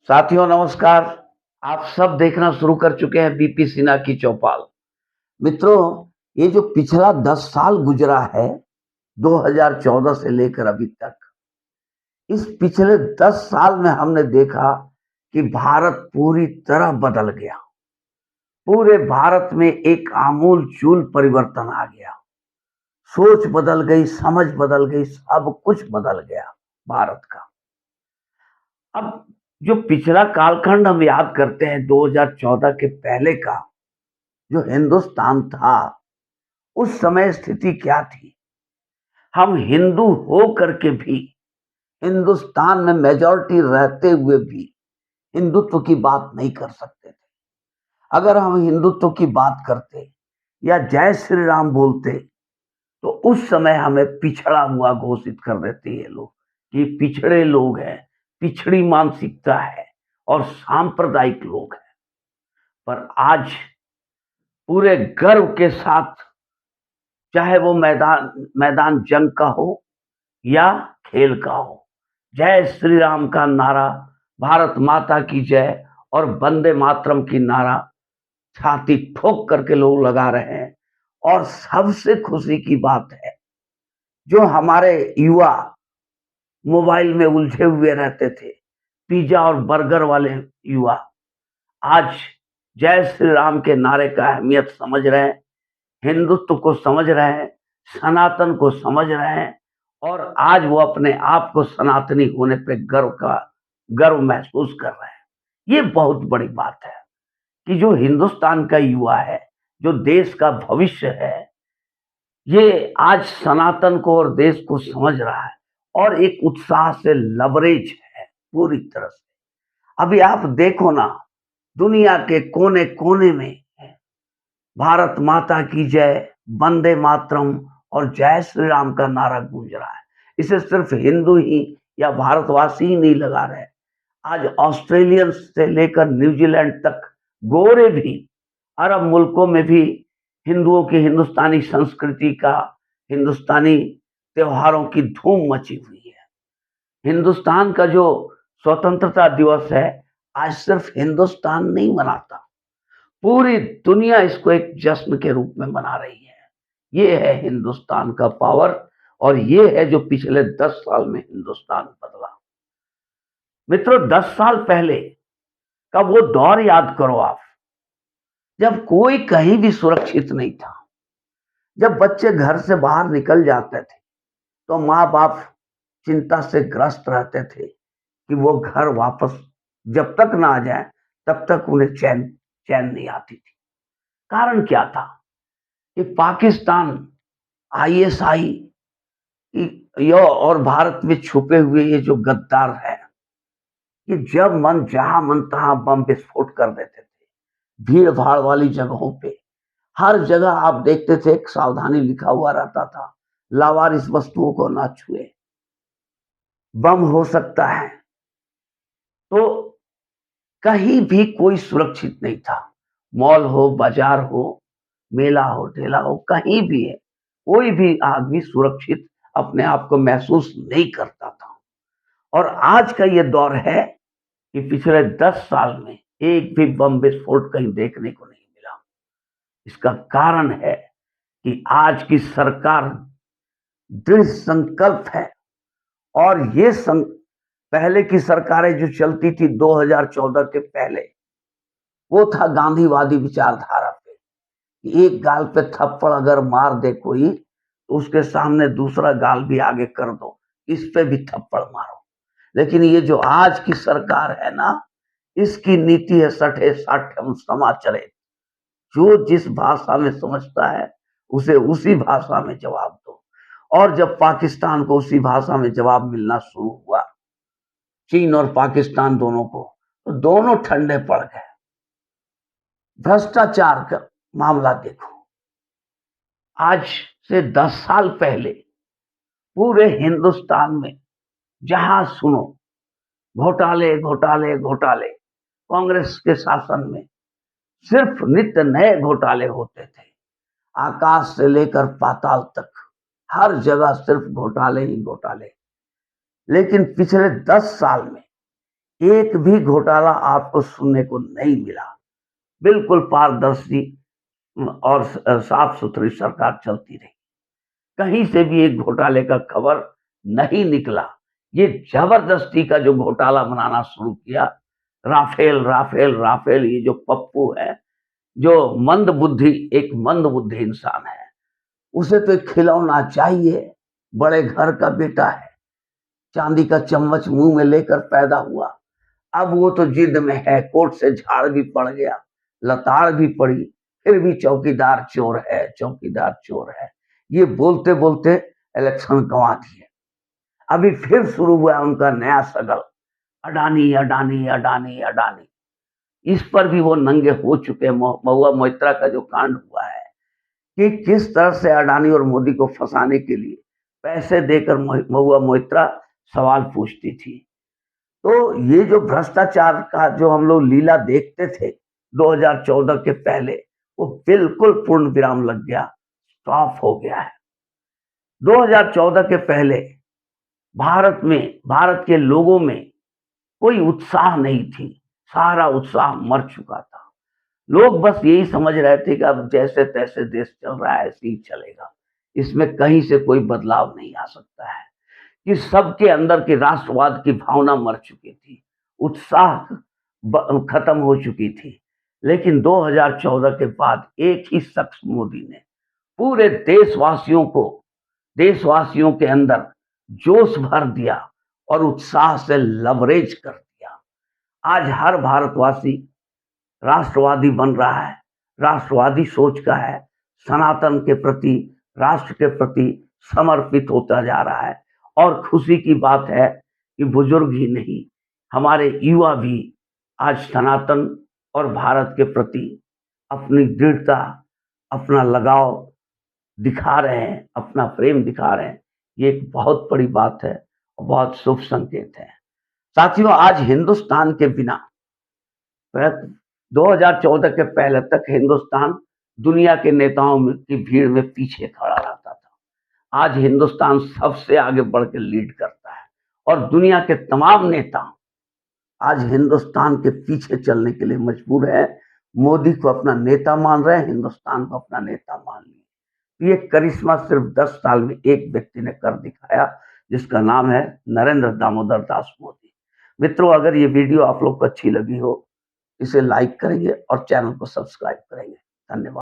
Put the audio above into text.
साथियों नमस्कार। आप सब देखना शुरू कर चुके हैं बीपी सिन्हा की चौपाल। मित्रों, ये जो पिछला 10 साल गुजरा है 2014 से लेकर अभी तक, इस पिछले 10 साल में हमने देखा कि भारत पूरी तरह बदल गया। पूरे भारत में एक आमूल-चूल परिवर्तन आ गया। सोच बदल गई, समझ बदल गई, सब कुछ बदल गया भारत का। अब जो पिछला कालखंड हम याद करते हैं 2014 के पहले का, जो हिंदुस्तान था, उस समय स्थिति क्या थी? हम हिंदू हो करके भी, हिंदुस्तान में मेजॉरिटी रहते हुए भी हिंदुत्व की बात नहीं कर सकते थे। अगर हम हिंदुत्व की बात करते या जय श्री राम बोलते, तो उस समय हमें पिछड़ा हुआ घोषित कर देते ये लोग कि पिछड़े लोग हैं, पिछड़ी मानसिकता है और सांप्रदायिक लोग हैं। पर आज पूरे गर्व के साथ, चाहे वो मैदान मैदान जंग का हो या खेल का हो, जय श्री राम का नारा, भारत माता की जय और वंदे मातरम की नारा छाती ठोक करके लोग लगा रहे हैं। और सबसे खुशी की बात है, जो हमारे युवा मोबाइल में उलझे हुए रहते थे, पिज्जा और बर्गर वाले युवा, आज जय श्री राम के नारे का अहमियत समझ रहे हैं, हिंदुत्व को समझ रहे हैं, सनातन को समझ रहे हैं और आज वो अपने आप को सनातनी होने पे गर्व महसूस कर रहे हैं। ये बहुत बड़ी बात है कि जो हिंदुस्तान का युवा है, जो देश का भविष्य है, ये आज सनातन को और देश को समझ रहा है और एक उत्साह से लबरेज है पूरी तरह से। अभी आप देखो ना, दुनिया के कोने-कोने में भारत माता की जय, वंदे मातरम और जय श्री राम का नारा गूंज रहा है। इसे सिर्फ हिंदू ही या भारतवासी ही नहीं लगा रहे। आज ऑस्ट्रेलियन से लेकर न्यूजीलैंड तक, गोरे भी, अरब मुल्कों में भी हिंदुओं की हिंदुस्तानी संस्कृति का, हिंदुस्तानी त्योहारों की धूम मची हुई है। हिंदुस्तान का जो स्वतंत्रता दिवस है, आज सिर्फ हिंदुस्तान नहीं मनाता, पूरी दुनिया इसको एक जश्न के रूप में मना रही है। ये है हिंदुस्तान का पावर और ये है जो पिछले 10 साल में हिंदुस्तान बदला। मित्रों, 10 साल पहले का वो दौर याद करो आप, जब कोई कहीं भी सुरक्षित नहीं था। जब बच्चे घर से बाहर निकल जाते थे, तो माँ-बाप चिंता से ग्रस्त रहते थे कि वो घर वापस जब तक ना आ जाए, तब तक उन्हें चैन चैन नहीं आती थी। कारण क्या था? कि पाकिस्तान, आईएसआई यो और भारत में छुपे हुए ये जो गद्दार हैं, ये जब मन जहां मन तहां बम विस्फोट कर देते थे। भीड़ भाड़ वाली जगहों पे, हर जगह आप देखते थे एक सावधानी लिखा हुआ रहता था, लावारिस वस्तुओं को ना छुए, बम हो सकता है। तो कहीं भी कोई सुरक्षित नहीं था। मॉल हो, बाजार हो, मेला हो, ठेला हो, कहीं भी है, कोई भी आदमी सुरक्षित अपने आप को महसूस नहीं करता था। और आज का ये दौर है कि पिछले 10 साल में एक भी बम विस्फोट कहीं देखने को नहीं मिला। इसका कारण है कि आज की सरकार दृढ़ संकल्प है। और ये पहले की सरकारें जो चलती थी 2014 के पहले, वो था गांधीवादी विचारधारा पे। एक गाल पे थप्पड़ अगर मार दे कोई, तो उसके सामने दूसरा गाल भी आगे कर दो, इस पे भी थप्पड़ मारो। लेकिन ये जो आज की सरकार है ना, इसकी नीति है सठे साठम समाचरे। जो जिस भाषा में समझता है, उसे उसी भाषा में जवाब दो। और जब पाकिस्तान को उसी भाषा में जवाब मिलना शुरू हुआ, चीन और पाकिस्तान दोनों को, तो दोनों ठंडे पड़ गए। भ्रष्टाचार का मामला देखो, आज से 10 साल पहले पूरे हिंदुस्तान में जहां सुनो, घोटाले घोटाले घोटाले। कांग्रेस के शासन में सिर्फ नित्य नए घोटाले होते थे, आकाश से लेकर पाताल तक, हर जगह सिर्फ घोटाले ही घोटाले। लेकिन पिछले 10 साल में एक भी घोटाला आपको सुनने को नहीं मिला। बिल्कुल पारदर्शी और साफ सुथरी सरकार चलती रही। कहीं से भी एक घोटाले का खबर नहीं निकला। ये जबरदस्ती का जो घोटाला बनाना शुरू किया, राफेल राफेल राफेल, ये जो पप्पू है, जो एक मंद बुद्धि इंसान है, उसे तो एक खिलौना चाहिए। बड़े घर का बेटा है, चांदी का चम्मच मुंह में लेकर पैदा हुआ। अब वो तो जिद में है, कोर्ट से झाड़ भी पड़ गया, लताड़ भी पड़ी, फिर भी चौकीदार चोर है, चौकीदार चोर है, ये बोलते बोलते इलेक्शन गंवा दिए। अभी फिर शुरू हुआ उनका नया सगल, अडानी अडानी अडानी अडानी। इस पर भी वो नंगे हो चुके हैं। महुआ मोइत्रा का जो कांड हुआ है कि किस तरह से अडानी और मोदी को फंसाने के लिए पैसे देकर महुआ मोइत्रा सवाल पूछती थी। तो ये जो भ्रष्टाचार का जो हम लोग लीला देखते थे 2014 के पहले, वो बिल्कुल पूर्ण विराम लग गया, स्टॉप हो गया है। 2014 के पहले भारत के लोगों में कोई उत्साह नहीं थी। सारा उत्साह मर चुका था। लोग बस यही समझ रहे थे कि अब जैसे तैसे देश चल रहा है, ऐसे ही चलेगा, इसमें कहीं से कोई बदलाव नहीं आ सकता है। कि सबके अंदर की राष्ट्रवाद की भावना मर चुकी थी, उत्साह खत्म हो चुकी थी। लेकिन 2014 के बाद एक ही शख्स मोदी ने पूरे देशवासियों के अंदर जोश भर दिया और उत्साह से लबरेज कर दिया। आज हर भारतवासी राष्ट्रवादी बन रहा है, राष्ट्रवादी सोच का है, सनातन के प्रति, राष्ट्र के प्रति समर्पित होता जा रहा है। और खुशी की बात है कि बुजुर्ग ही नहीं, हमारे युवा भी आज सनातन और भारत के प्रति अपनी दृढ़ता, अपना लगाव दिखा रहे हैं, अपना प्रेम दिखा रहे हैं। ये एक बहुत बड़ी बात है और बहुत शुभ संकेत है। साथियों, आज हिंदुस्तान के बिना 2014 के पहले तक हिंदुस्तान दुनिया के नेताओं की भीड़ में पीछे खड़ा रहता था। आज हिंदुस्तान सबसे आगे बढ़ के लीड करता है और दुनिया के तमाम नेता आज हिंदुस्तान के पीछे चलने के लिए मजबूर है। मोदी को अपना नेता मान रहे हैं, हिंदुस्तान को अपना नेता मान लिया। ये करिश्मा सिर्फ 10 साल में एक व्यक्ति ने कर दिखाया, जिसका नाम है नरेंद्र दामोदर दास मोदी। मित्रों, अगर ये वीडियो आप लोग को अच्छी लगी हो, इसे लाइक करेंगे और चैनल को सब्सक्राइब करेंगे। धन्यवाद।